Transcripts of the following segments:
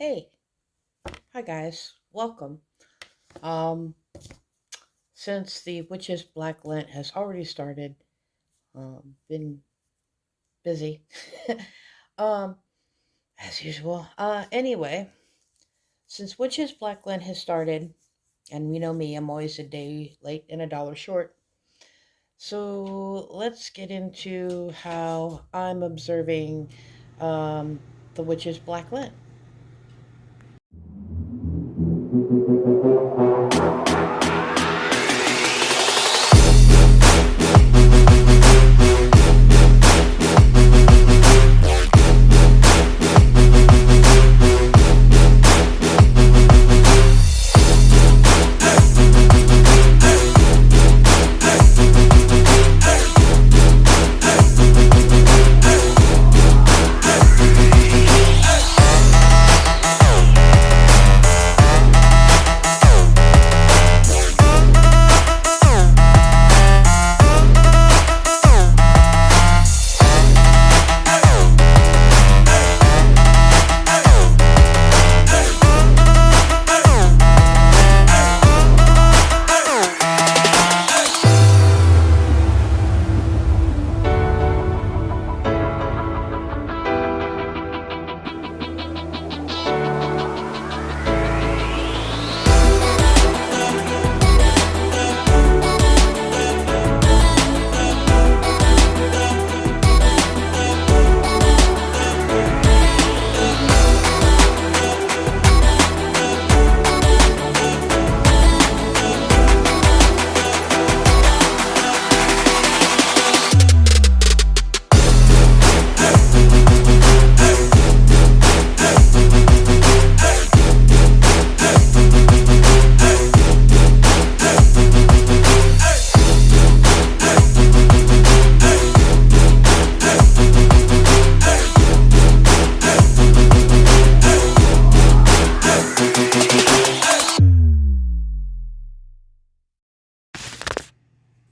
Hey, hi guys, welcome. Um, since the Witches Black Lent has already started, been busy, um, as usual. Anyway, since Witches Black Lent has started, and you know me, I'm always a day late and a dollar short. So let's get into how I'm observing um, the Witches Black Lent.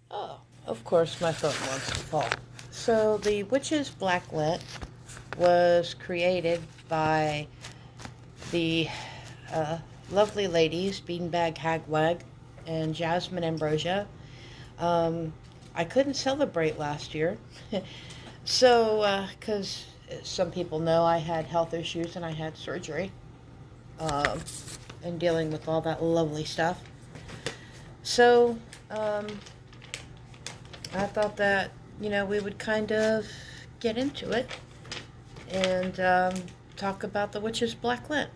Oh, of course, my phone wants to fall. So, the Witches Black Lent was created by the uh, lovely ladies beanbaghagwag and Jasmine Ambrosia. Um, I couldn't celebrate last year, so because some people know I had health issues and I had surgery, um, and dealing with all that lovely stuff. So um, I thought that we would kind of get into it and talk about the Witches Black Lent.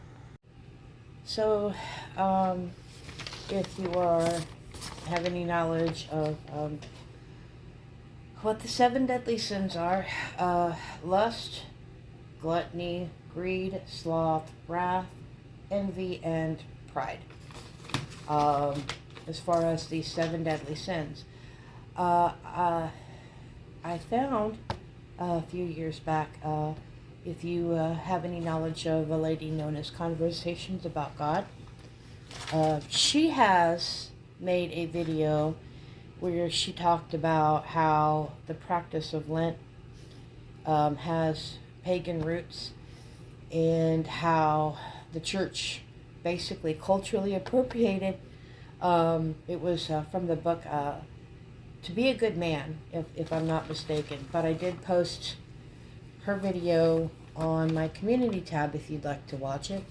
So, um, if you have any knowledge of what the seven deadly sins are, lust, gluttony, greed, sloth, wrath, envy, and pride. Um, as far as the seven deadly sins, uh, uh, I found a few years back. If you have any knowledge of a lady known as Conversations About God, she has made a video where she talked about how the practice of Lent has pagan roots and how the church basically culturally appropriated. It was from the book To Be a Good Man, if I'm not mistaken. But I did post her video on my community tab if you'd like to watch it.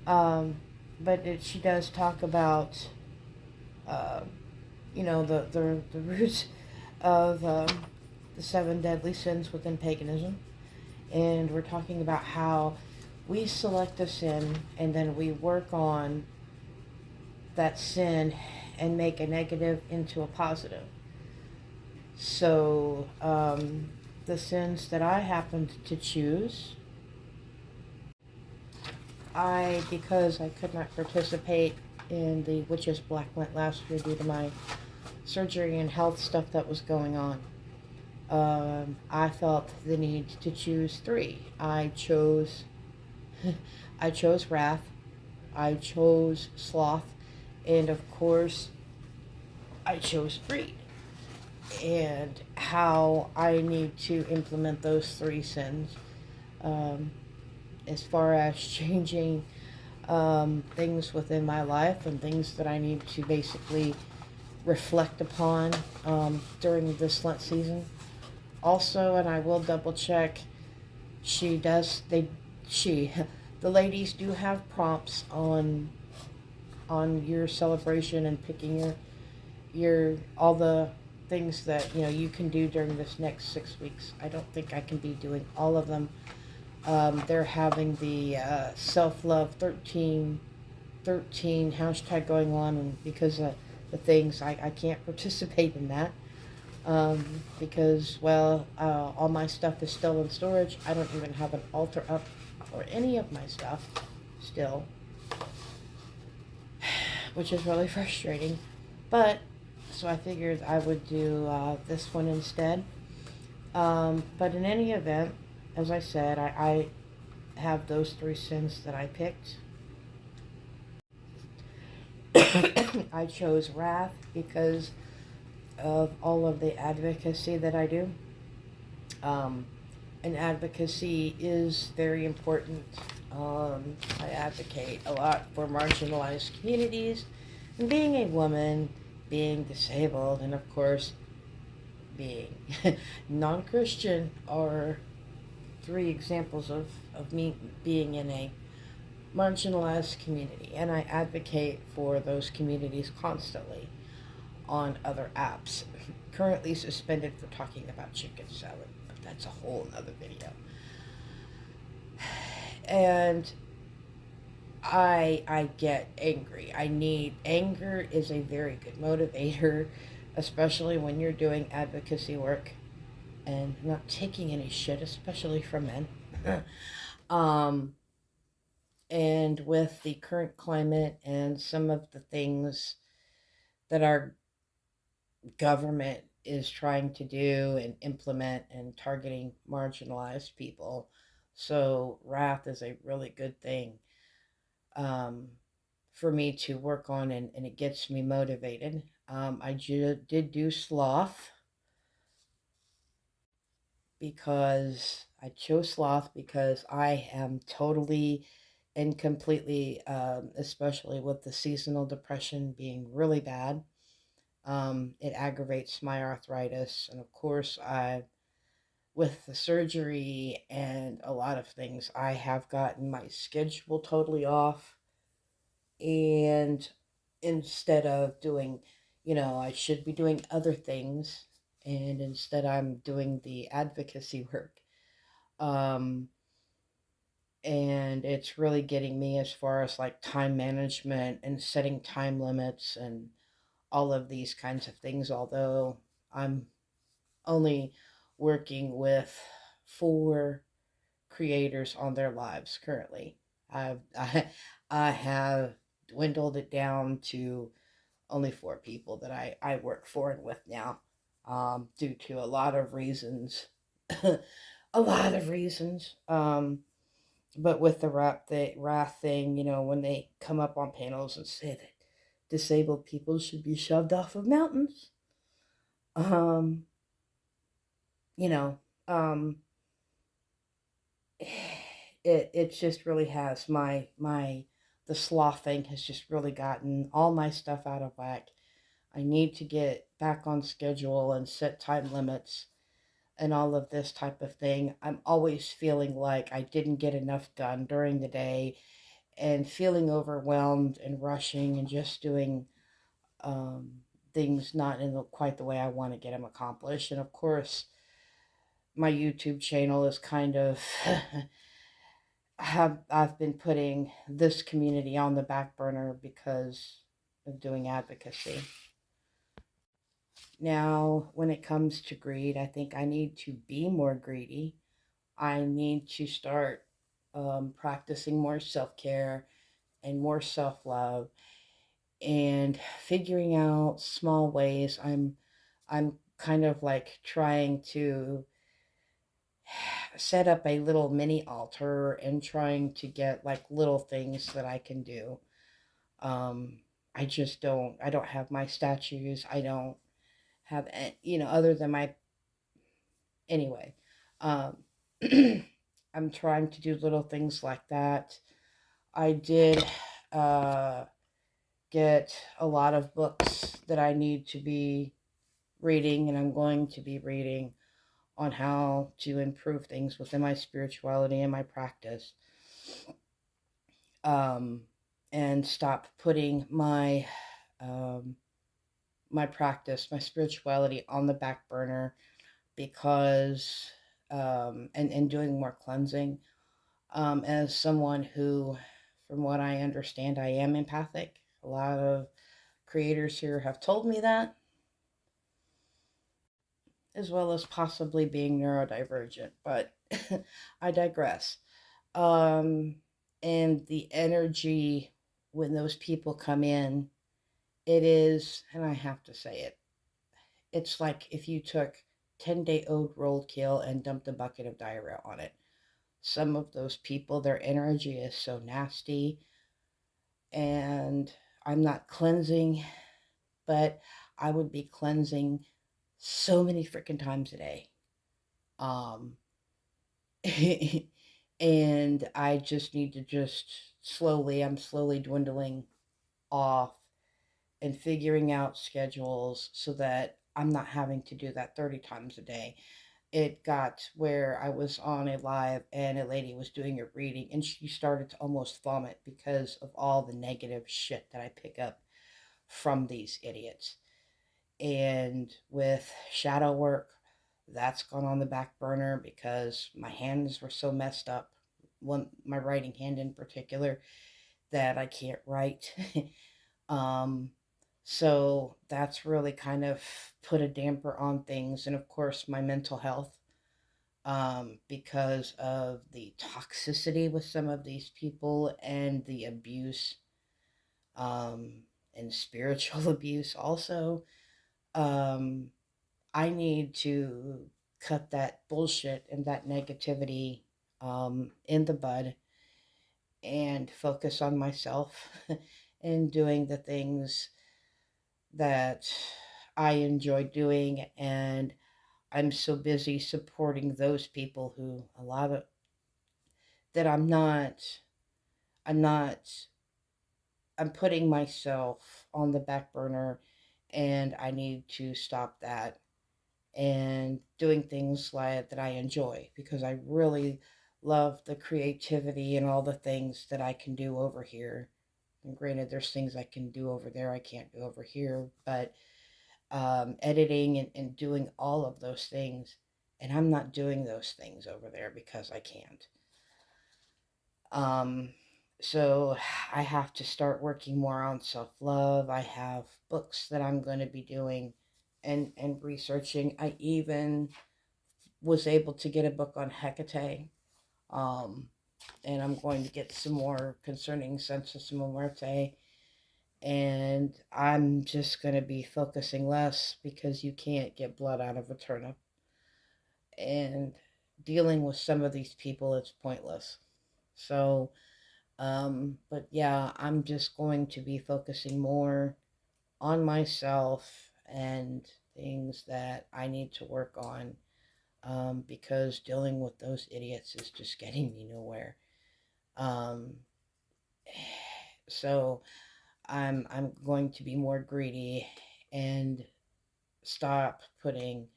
Um, but she does talk about, uh, the roots of the seven deadly sins within paganism. And we're talking about how we select a sin and then we work on that sin and make a negative into a positive. So, the sins that I happened to choose, because I could not participate in the Witches Black Lent last year due to my surgery and health stuff that was going on, I felt the need to choose three. I chose wrath, I chose sloth, and of course, I chose greed. And how I need to implement those three sins, um, as far as changing things within my life and things that I need to basically reflect upon during this Lent season. Also, and I will double check, she does, she, the ladies do have prompts on your celebration and picking all the things that you can do during this next 6 weeks. I don't think I can be doing all of them. They're having the self love 13 hashtag going on, and because of the things, I can't participate in that because, well, all my stuff is still in storage. I don't even have an altar up for any of my stuff still, which is really frustrating. But, so I figured I would do this one instead. But in any event, as I said, I have those three sins that I picked. I chose wrath because of all of the advocacy that I do. Um, and advocacy is very important. I advocate a lot for marginalized communities, and being a woman, being disabled, and of course, being non Christian are three examples of me being in a marginalized community. And I advocate for those communities constantly on other apps. Currently suspended for talking about chicken salad, but that's a whole other video. And I get angry. Anger is a very good motivator, especially when you're doing advocacy work and not taking any shit, especially from men. um, and with the current climate and some of the things that our government is trying to do and implement and targeting marginalized people. So, wrath is a really good thing um, for me to work on, and it gets me motivated. Did do sloth because I chose sloth because I am totally and completely, especially with the seasonal depression being really bad. It aggravates my arthritis, and of course, with the surgery and a lot of things, I have gotten my schedule totally off. And instead of doing, I should be doing other things, and instead I'm doing the advocacy work. Um, and it's really getting me as far as like time management and setting time limits and all of these kinds of things, although I'm only working with 4 creators on their lives currently. I've, I, I have dwindled it down to only 4 people that I work for and with now, due to a lot of reasons. A lot of reasons. But with the wrath thing, when they come up on panels and say that disabled people should be shoved off of mountains, um, you know, um, it just really has the sloth thing has just really gotten all my stuff out of whack. I need to get back on schedule and set time limits and all of this type of thing. I'm always feeling like I didn't get enough done during the day and feeling overwhelmed and rushing and just doing um, things not in quite the way I want to get them accomplished. And of course, my YouTube channel is kind of I've been putting this community on the back burner because of doing advocacy. Now, when it comes to greed, I think I need to be more greedy. I need to start practicing more self care and more self love and figuring out small ways. I'm kind of like trying to set up a little mini altar and trying to get like little things that I can do. Um, I don't have my statues. I don't have, other than my, anyway. Um, I'm trying to do little things like that. I did uh, get a lot of books that I need to be reading, and I'm going to be reading on how to improve things within my spirituality and my practice. Um, and stop putting um, my practice, my spirituality on the back burner because, and doing more cleansing. As someone who, from what I understand, I am empathic. A lot of creators here have told me that, as well as possibly being neurodivergent, but I digress. Um, and the energy when those people come in, it is, and I have to say it, it's like if you took 10-day-old roadkill and dumped a bucket of diarrhea on it. Some of those people, their energy is so nasty, and I'm not cleansing, but I would be cleansing so many freaking times a day. Um, and I just need to I'm slowly dwindling off and figuring out schedules so that I'm not having to do that 30 times a day. It got where I was on a live and a lady was doing a reading and she started to almost vomit because of all the negative shit that I pick up from these idiots. And with shadow work, that's gone on the back burner because my hands were so messed up. One, my writing hand in particular, that I can't write. um, so that's really kind of put a damper on things. And of course, my mental health, because of the toxicity with some of these people and the abuse, um, and spiritual abuse also. Um, I need to cut that bullshit and that negativity in the bud and focus on myself and doing the things that I enjoy doing. And I'm so busy supporting those people who a lot of that I'm not, I'm putting myself on the back burner, and I need to stop that and doing things like that I enjoy because I really love the creativity and all the things that I can do over here. And granted, there's things I can do over there I can't do over here, but editing and doing all of those things, and I'm not doing those things over there because I can't. Um, so I have to start working more on self love. I have books that I'm going to be doing and researching. I even was able to get a book on Hecate. Um, and I'm going to get some more concerning Census Muerte. And I'm just going to be focusing less because you can't get blood out of a turnip. And dealing with some of these people, it's pointless. So, but yeah, I'm just going to be focusing more on myself and things that I need to work on, because dealing with those idiots is just getting me nowhere. Um, so I'm going to be more greedy and stop putting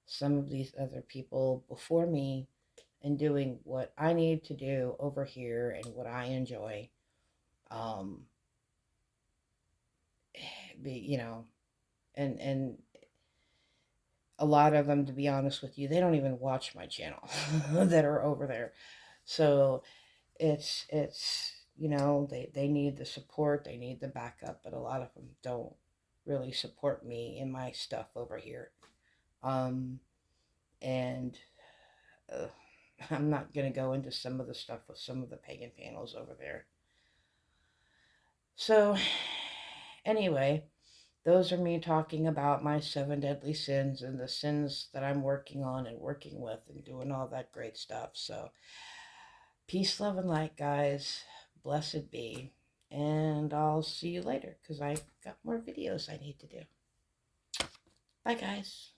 some of these other people before me and doing what I need to do over here and what I enjoy. Um, be and a lot of them, to be honest with you, they don't even watch my channel that are over there. So it's they need the support, they need the backup, but a lot of them don't really support me in my stuff over here. Um, and uh, I'm not gonna go into some of the stuff with some of the pagan panels over there. So anyway, those are me talking about my seven deadly sins and the sins that I'm working on and working with and doing all that great stuff. So peace, love, and light, guys. Blessed be. And I'll see you later because I've got more videos I need to do. Bye, guys.